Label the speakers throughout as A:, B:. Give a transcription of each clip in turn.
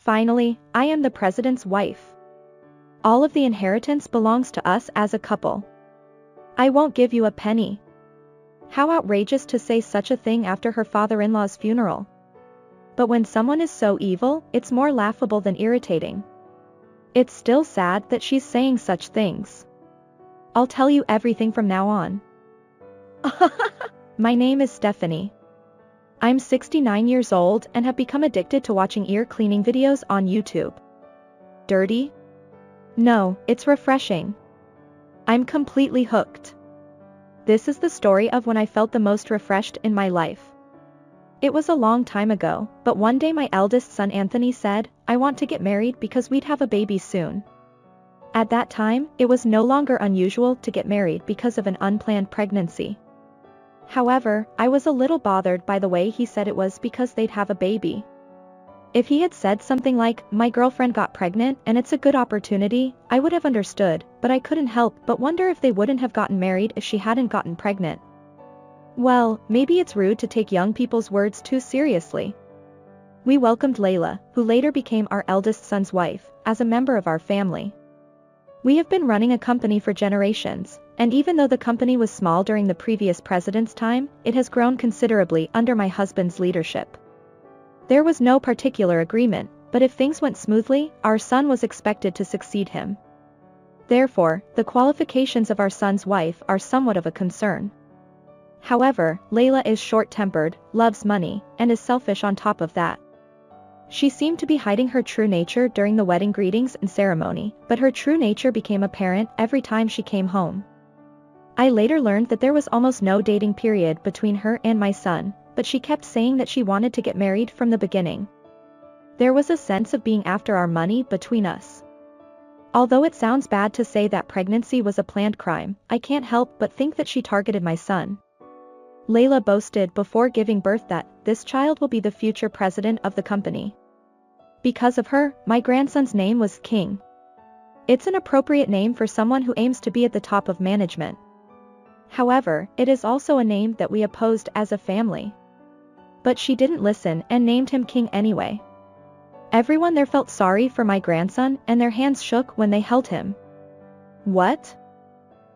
A: Finally, I am the president's wife. All of the inheritance belongs to us as a couple. I won't give you a penny. How outrageous to say such a thing after her father-in-law's funeral. But when someone is so evil, it's more laughable than irritating. It's still sad that she's saying such things. I'll tell you everything from now on. My name is Stephanie. I'm 69 years old and have become addicted to watching ear cleaning videos on YouTube. Dirty? No, it's refreshing. I'm completely hooked. This is the story of when I felt the most refreshed in my life. It was a long time ago, but one day my eldest son Anthony said, "I want to get married because we'd have a baby soon." At that time, it was no longer unusual to get married because of an unplanned pregnancy. However, I was a little bothered by the way he said it was because they'd have a baby. If he had said something like, "My girlfriend got pregnant and it's a good opportunity," I would have understood, but I couldn't help but wonder if they wouldn't have gotten married if she hadn't gotten pregnant. Well, maybe it's rude to take young people's words too seriously. We welcomed Layla, who later became our eldest son's wife, as a member of our family. We have been running a company for generations, and even though the company was small during the previous president's time, it has grown considerably under my husband's leadership. There was no particular agreement, but if things went smoothly, our son was expected to succeed him. Therefore, the qualifications of our son's wife are somewhat of a concern. However, Layla is short-tempered, loves money, and is selfish on top of that. She seemed to be hiding her true nature during the wedding greetings and ceremony, but her true nature became apparent every time she came home. I later learned that there was almost no dating period between her and my son, but she kept saying that she wanted to get married from the beginning. There was a sense of being after our money between us. Although it sounds bad to say that pregnancy was a planned crime, I can't help but think that she targeted my son. Layla boasted before giving birth that, "This child will be the future president of the company." Because of her, my grandson's name was King. It's an appropriate name for someone who aims to be at the top of management. However, it is also a name that we opposed as a family. But she didn't listen and named him King anyway. Everyone there felt sorry for my grandson and their hands shook when they held him. What?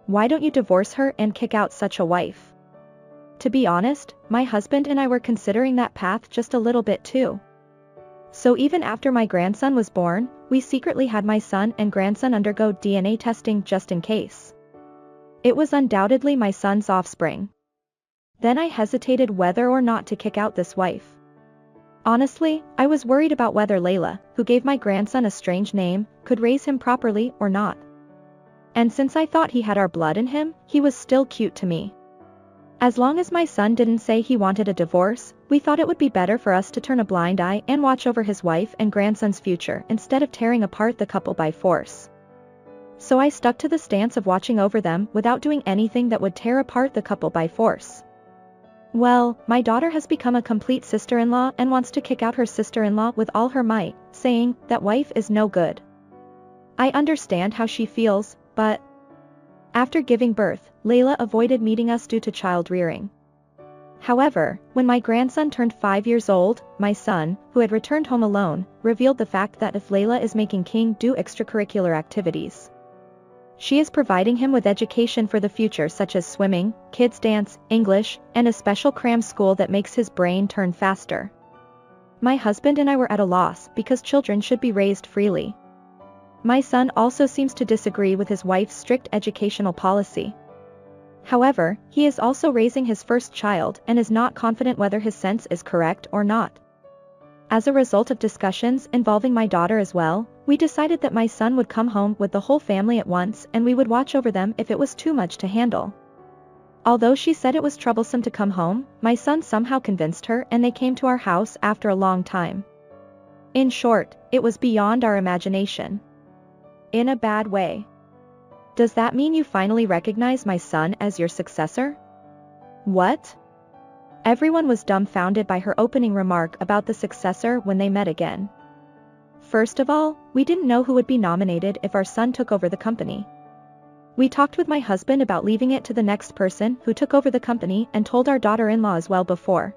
A: Why don't you divorce her and kick out such a wife? To be honest, my husband and I were considering that path just a little bit too. So even after my grandson was born, we secretly had my son and grandson undergo DNA testing just in case. It was undoubtedly my son's offspring. Then I hesitated whether or not to kick out this wife. Honestly, I was worried about whether Layla, who gave my grandson a strange name, could raise him properly or not. And since I thought he had our blood in him, he was still cute to me. As long as my son didn't say he wanted a divorce, we thought it would be better for us to turn a blind eye and watch over his wife and grandson's future instead of tearing apart the couple by force. So I stuck to the stance of watching over them without doing anything that would tear apart the couple by force. Well, my daughter has become a complete sister-in-law and wants to kick out her sister-in-law with all her might, saying, "That wife is no good." I understand how she feels, but after giving birth, Layla avoided meeting us due to child rearing. However, when my grandson turned 5 years old, my son, who had returned home alone, revealed the fact that if Layla is making King do extracurricular activities, she is providing him with education for the future such as swimming, kids dance, English, and a special cram school that makes his brain turn faster. My husband and I were at a loss because children should be raised freely. My son also seems to disagree with his wife's strict educational policy. However, he is also raising his first child and is not confident whether his sense is correct or not. As a result of discussions involving my daughter as well, we decided that my son would come home with the whole family at once and we would watch over them if it was too much to handle. Although she said it was troublesome to come home, my son somehow convinced her and they came to our house after a long time. In short, it was beyond our imagination. In a bad way. Does that mean you finally recognize my son as your successor? What? Everyone was dumbfounded by her opening remark about the successor when they met again. First of all, we didn't know who would be nominated if our son took over the company. We talked with my husband about leaving it to the next person who took over the company and told our daughter-in-law as well before.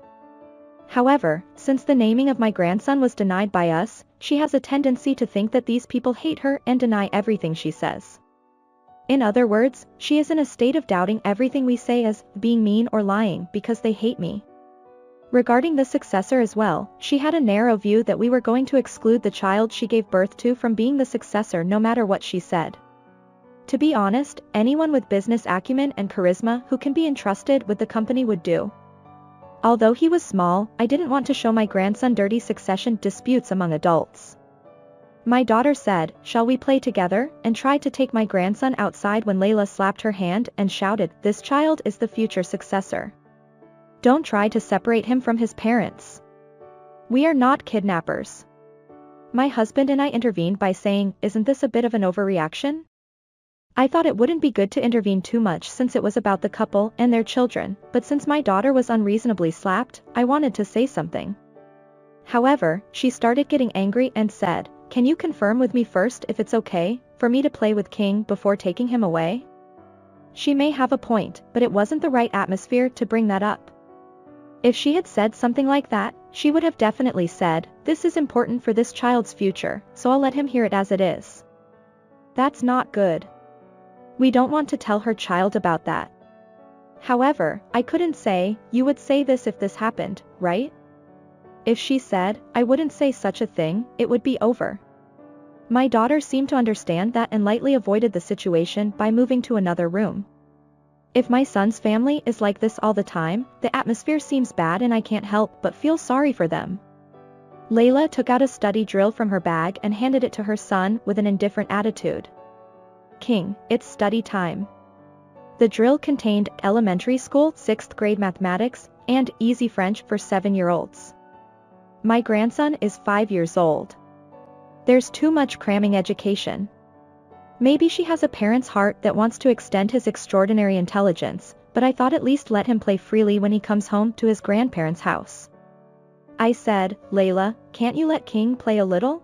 A: However, since the naming of my grandson was denied by us, she has a tendency to think that these people hate her and deny everything she says. In other words, she is in a state of doubting everything we say as being mean or lying because they hate me. Regarding the successor as well, she had a narrow view that we were going to exclude the child she gave birth to from being the successor no matter what she said. To be honest, anyone with business acumen and charisma who can be entrusted with the company would do. Although he was small, I didn't want to show my grandson dirty succession disputes among adults. My daughter said, "Shall we play together?" and tried to take my grandson outside when Layla slapped her hand and shouted, "This child is the future successor. Don't try to separate him from his parents. We are not kidnappers." My husband and I intervened by saying, "Isn't this a bit of an overreaction?" I thought it wouldn't be good to intervene too much since it was about the couple and their children, but since my daughter was unreasonably slapped, I wanted to say something. However, she started getting angry and said, "Can you confirm with me first if it's okay for me to play with King before taking him away?" She may have a point, but it wasn't the right atmosphere to bring that up. If she had said something like that, she would have definitely said, "This is important for this child's future, so I'll let him hear it as it is." That's not good. We don't want to tell her child about that. However, I couldn't say, "You would say this if this happened, right?" If she said, "I wouldn't say such a thing," it would be over. My daughter seemed to understand that and lightly avoided the situation by moving to another room. If my son's family is like this all the time, the atmosphere seems bad and I can't help but feel sorry for them. Layla took out a study drill from her bag and handed it to her son with an indifferent attitude. "King, it's study time." The drill contained elementary school 6th grade mathematics and easy French for 7-year-olds. My grandson is 5 years old. There's too much cramming education. Maybe she has a parent's heart that wants to extend his extraordinary intelligence, but I thought at least let him play freely when he comes home to his grandparents' house. I said, "Layla, can't you let King play a little?"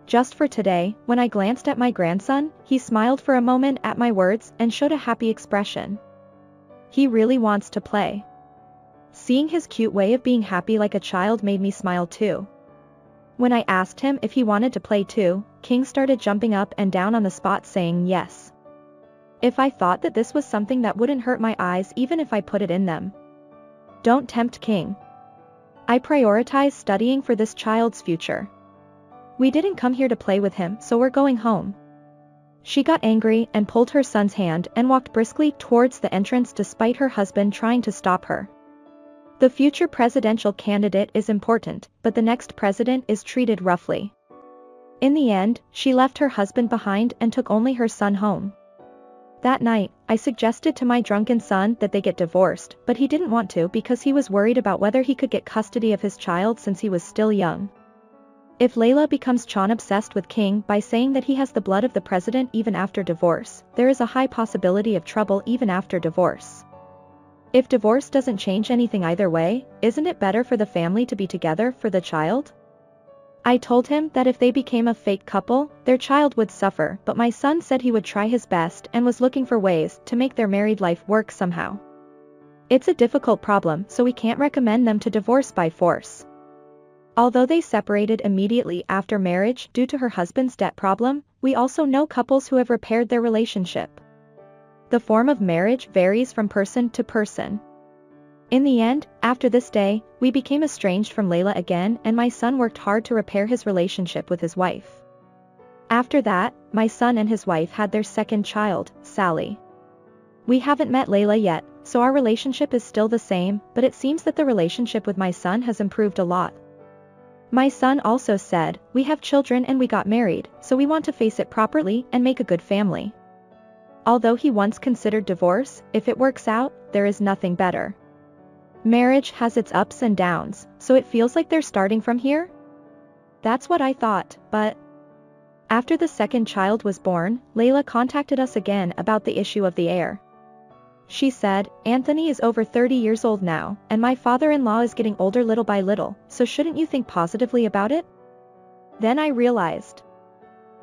A: Just for today, when I glanced at my grandson, he smiled for a moment at my words and showed a happy expression. He really wants to play. Seeing his cute way of being happy like a child made me smile too. When I asked him if he wanted to play too, King started jumping up and down on the spot saying yes. If I thought that this was something that wouldn't hurt my eyes even if I put it in them. Don't tempt King. I prioritize studying for this child's future. We didn't come here to play with him, so we're going home. She got angry and pulled her son's hand and walked briskly towards the entrance despite her husband trying to stop her. The future presidential candidate is important, but the next president is treated roughly. In the end, she left her husband behind and took only her son home. That night, I suggested to my drunken son that they get divorced, but he didn't want to because he was worried about whether he could get custody of his child since he was still young. If Layla becomes obsessed with King by saying that he has the blood of the president even after divorce, there is a high possibility of trouble even after divorce. If divorce doesn't change anything either way, isn't it better for the family to be together for the child? I told him that if they became a fake couple, their child would suffer, but my son said he would try his best and was looking for ways to make their married life work somehow. It's a difficult problem, so we can't recommend them to divorce by force. Although they separated immediately after marriage due to her husband's debt problem, we also know couples who have repaired their relationship. The form of marriage varies from person to person. In the end, after this day, we became estranged from Layla again and my son worked hard to repair his relationship with his wife. After that, my son and his wife had their second child, Sally. We haven't met Layla yet, so our relationship is still the same, but it seems that the relationship with my son has improved a lot. My son also said, "We have children and we got married, so we want to face it properly and make a good family." Although he once considered divorce, if it works out, there is nothing better. Marriage has its ups and downs, so it feels like they're starting from here? That's what I thought, but... After the second child was born, Layla contacted us again about the issue of the heir. She said, "Anthony is over 30 years old now, and my father-in-law is getting older little by little, so shouldn't you think positively about it?" Then I realized.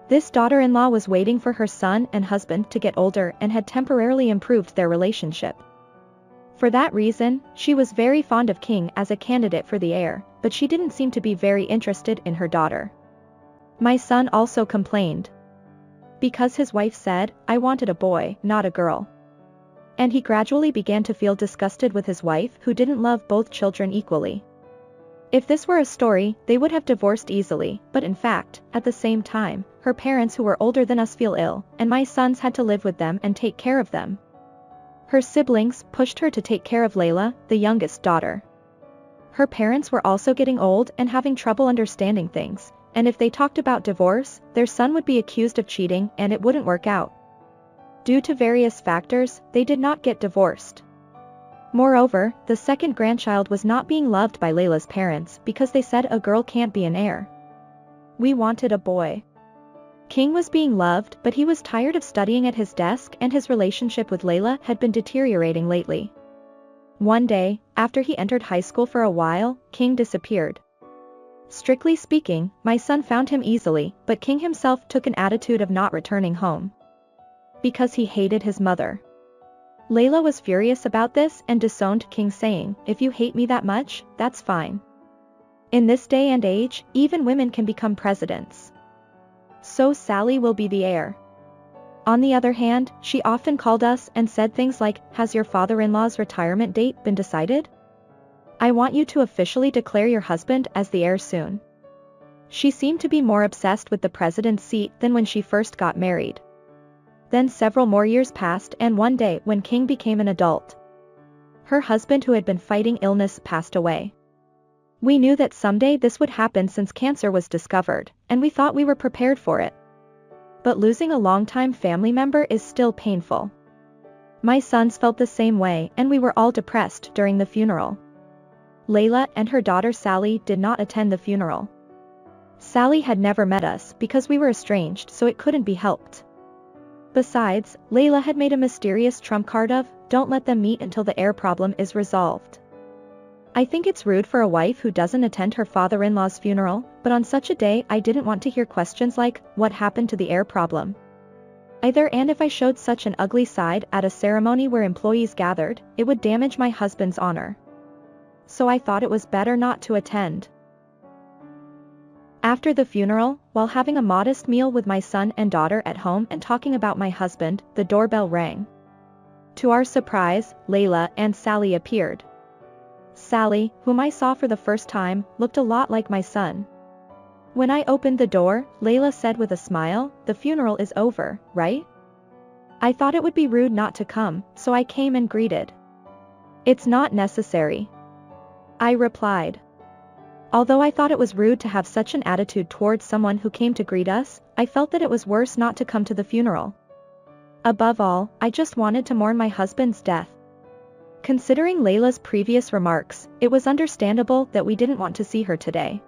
A: This daughter-in-law was waiting for her son and husband to get older and had temporarily improved their relationship. For that reason, she was very fond of King as a candidate for the heir, but she didn't seem to be very interested in her daughter. My son also complained. Because his wife said, "I wanted a boy, not a girl." And he gradually began to feel disgusted with his wife who didn't love both children equally. If this were a story, they would have divorced easily, but in fact, at the same time, her parents who were older than us feel ill, and my sons had to live with them and take care of them. Her siblings pushed her to take care of Layla, the youngest daughter. Her parents were also getting old and having trouble understanding things, and if they talked about divorce, their son would be accused of cheating and it wouldn't work out. Due to various factors, they did not get divorced. Moreover, the second grandchild was not being loved by Layla's parents because they said a girl can't be an heir. We wanted a boy. King was being loved, but he was tired of studying at his desk and his relationship with Layla had been deteriorating lately. One day, after he entered high school for a while, King disappeared. Strictly speaking, my son found him easily, but King himself took an attitude of not returning home. Because he hated his mother. Layla was furious about this and disowned King, saying, "If you hate me that much, that's fine. In this day and age, even women can become presidents. So Sally will be the heir." On the other hand, she often called us and said things like, "Has your father-in-law's retirement date been decided? I want you to officially declare your husband as the heir soon." She seemed to be more obsessed with the president's seat than when she first got married. Then several more years passed and one day when King became an adult, her husband who had been fighting illness passed away. We knew that someday this would happen since cancer was discovered, and we thought we were prepared for it. But losing a longtime family member is still painful. My sons felt the same way and we were all depressed during the funeral. Layla and her daughter Sally did not attend the funeral. Sally had never met us because we were estranged, so it couldn't be helped. Besides, Layla had made a mysterious trump card of, "Don't let them meet until the heir problem is resolved." I think it's rude for a wife who doesn't attend her father-in-law's funeral, but on such a day I didn't want to hear questions like, "What happened to the heir problem?" either, and if I showed such an ugly side at a ceremony where employees gathered, it would damage my husband's honor. So I thought it was better not to attend. After the funeral, while having a modest meal with my son and daughter at home and talking about my husband, the doorbell rang. To our surprise, Layla and Sally appeared. Sally, whom I saw for the first time, looked a lot like my son. When I opened the door, Layla said with a smile, "The funeral is over, right?" I thought it would be rude not to come, so I came and greeted. "It's not necessary," I replied. Although I thought it was rude to have such an attitude towards someone who came to greet us, I felt that it was worse not to come to the funeral. Above all, I just wanted to mourn my husband's death. Considering Layla's previous remarks, it was understandable that we didn't want to see her today.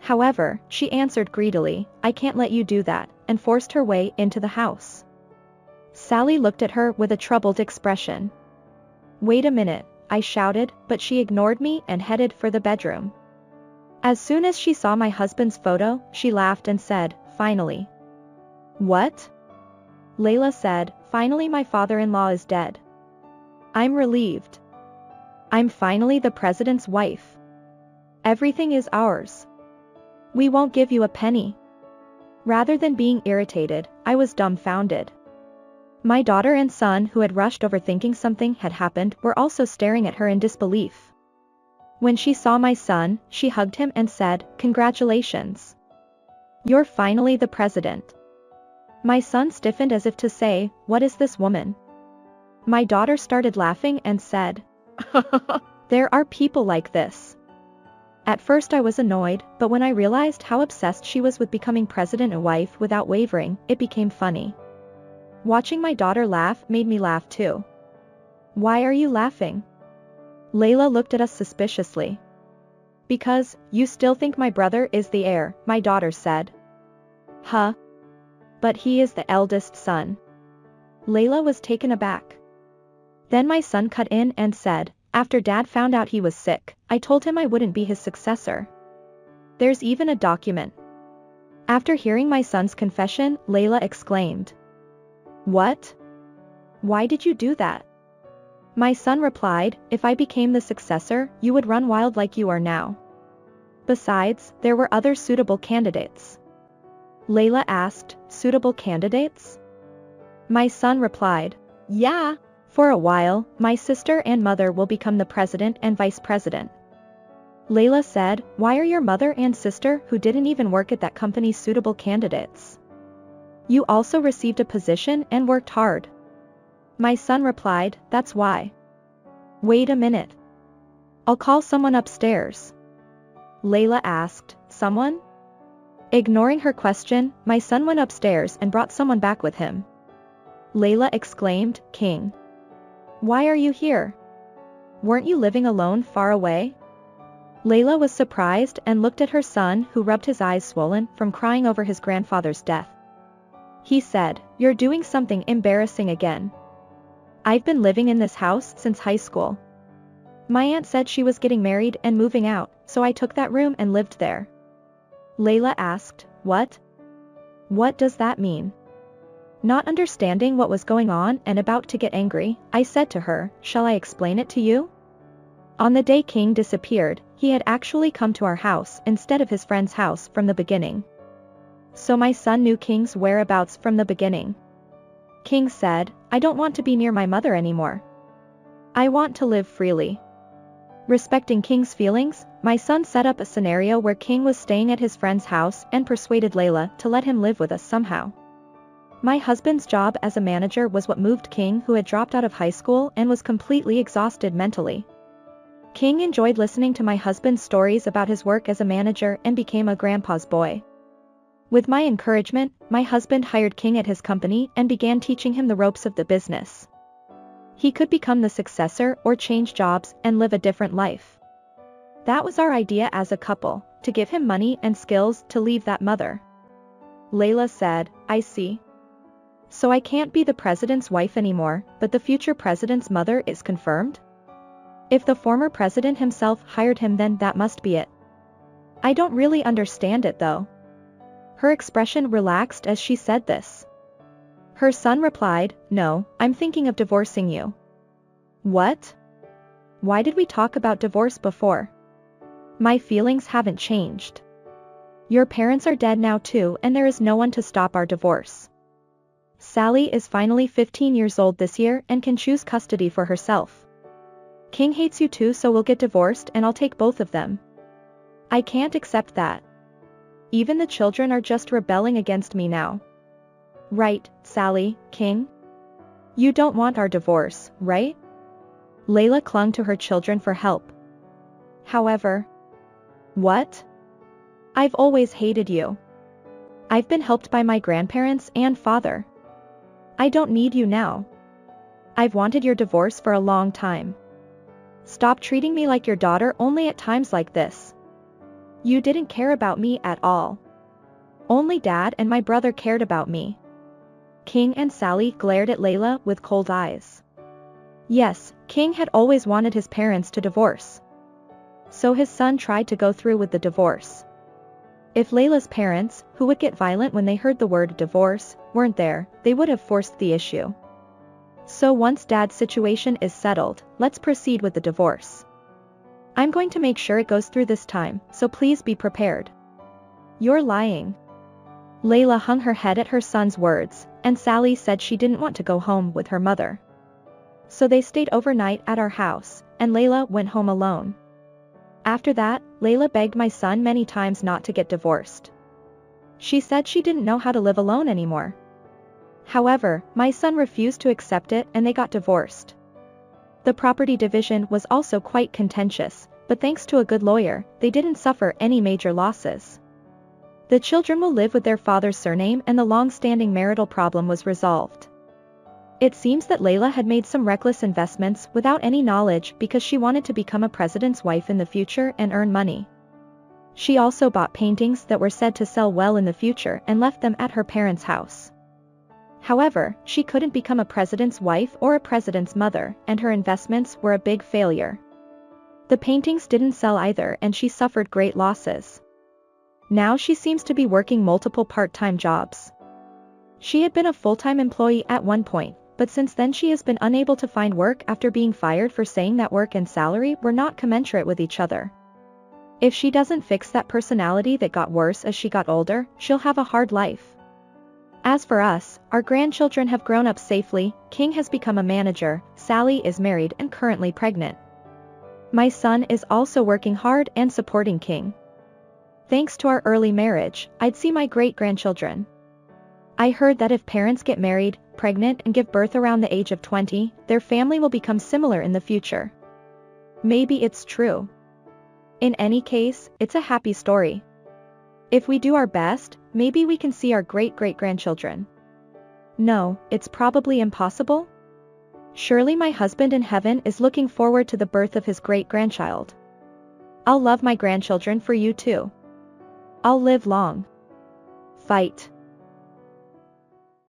A: However, she answered greedily, "I can't let you do that," and forced her way into the house. Sally looked at her with a troubled expression. "Wait a minute," I shouted, but she ignored me and headed for the bedroom. As soon as she saw my husband's photo, she laughed and said, "Finally." "What?" Layla said, "Finally my father-in-law is dead. I'm relieved. I'm finally the president's wife. Everything is ours. We won't give you a penny." Rather than being irritated, I was dumbfounded. My daughter and son, who had rushed over thinking something had happened, were also staring at her in disbelief. When she saw my son, she hugged him and said, "Congratulations. You're finally the president." My son stiffened as if to say, "What is this woman?" My daughter started laughing and said, "There are people like this." At first I was annoyed, but when I realized how obsessed she was with becoming president and wife without wavering, it became funny. Watching my daughter laugh made me laugh too. "Why are you laughing?" Layla looked at us suspiciously. "Because, you still think my brother is the heir," my daughter said. "Huh? But he is the eldest son." Layla was taken aback. Then my son cut in and said, "After Dad found out he was sick, I told him I wouldn't be his successor. There's even a document." After hearing my son's confession, Layla exclaimed, "What? Why did you do that?" My son replied, if I became the successor, you would run wild like you are now. Besides, there were other suitable candidates. Layla asked, suitable candidates? My son replied, yeah. For a while, my sister and mother will become the president and vice president. Layla said, why are your mother and sister who didn't even work at that company suitable candidates? You also received a position and worked hard. My son replied, that's why. Wait a minute. I'll call someone upstairs. Layla asked, someone? Ignoring her question, my son went upstairs and brought someone back with him. Layla exclaimed, King. Why are you here? Weren't you living alone far away? Layla was surprised and looked at her son who rubbed his eyes swollen from crying over his grandfather's death. He said, you're doing something embarrassing again. I've been living in this house since high school. My aunt said she was getting married and moving out, so I took that room and lived there. Layla asked, what? What does that mean? Not understanding what was going on and about to get angry, I said to her, shall I explain it to you? On the day King disappeared, he had actually come to our house instead of his friend's house from the beginning. So my son knew King's whereabouts from the beginning. King said, I don't want to be near my mother anymore. I want to live freely. Respecting King's feelings, my son set up a scenario where King was staying at his friend's house and persuaded Layla to let him live with us somehow. My husband's job as a manager was what moved King, who had dropped out of high school and was completely exhausted mentally. King enjoyed listening to my husband's stories about his work as a manager and became a grandpa's boy. With my encouragement, my husband hired King at his company and began teaching him the ropes of the business. He could become the successor or change jobs and live a different life. That was our idea as a couple, to give him money and skills to leave that mother. Layla said, I see. So I can't be the president's wife anymore, but the future president's mother is confirmed? If the former president himself hired him, then that must be it. I don't really understand it though. Her expression relaxed as she said this. Her son replied, no, I'm thinking of divorcing you. What? Why did we talk about divorce before? My feelings haven't changed. Your parents are dead now too, and there is no one to stop our divorce. Sally is finally 15 years old this year and can choose custody for herself. King hates you too, so we'll get divorced and I'll take both of them. I can't accept that. Even the children are just rebelling against me now. Right, Sally, King? You don't want our divorce, right? Layla clung to her children for help. However. What? I've always hated you. I've been helped by my grandparents and father. I don't need you now. I've wanted your divorce for a long time. Stop treating me like your daughter only at times like this. You didn't care about me at all. Only Dad and my brother cared about me. King and Sally glared at Layla with cold eyes. Yes, King had always wanted his parents to divorce. So his son tried to go through with the divorce. If Layla's parents, who would get violent when they heard the word divorce, weren't there, they would have forced the issue. So once Dad's situation is settled, let's proceed with the divorce. I'm going to make sure it goes through this time, so please be prepared. You're lying. Layla hung her head at her son's words, and Sally said she didn't want to go home with her mother. So they stayed overnight at our house, and Layla went home alone. After that, Layla begged my son many times not to get divorced. She said she didn't know how to live alone anymore. However, my son refused to accept it and they got divorced. The property division was also quite contentious, but thanks to a good lawyer, they didn't suffer any major losses. The children will live with their father's surname and the long-standing marital problem was resolved. It seems that Layla had made some reckless investments without any knowledge because she wanted to become a president's wife in the future and earn money. She also bought paintings that were said to sell well in the future and left them at her parents' house. However, she couldn't become a president's wife or a president's mother, and her investments were a big failure. The paintings didn't sell either and she suffered great losses. Now she seems to be working multiple part-time jobs. She had been a full-time employee at one point, But since then she has been unable to find work after being fired for saying that work and salary were not commensurate with each other. If she doesn't fix that personality that got worse as she got older, she'll have a hard life. As for us, our grandchildren have grown up safely, King has become a manager, Sally is married and currently pregnant. My son is also working hard and supporting King. Thanks to our early marriage, I'd see my great-grandchildren. I heard that if parents get married, pregnant and give birth around the age of 20, their family will become similar in the future. Maybe it's true. In any case, it's a happy story. If we do our best, maybe we can see our great-great-grandchildren. No, it's probably impossible. Surely my husband in heaven is looking forward to the birth of his great-grandchild. I'll love my grandchildren for you too. I'll live long. Fight.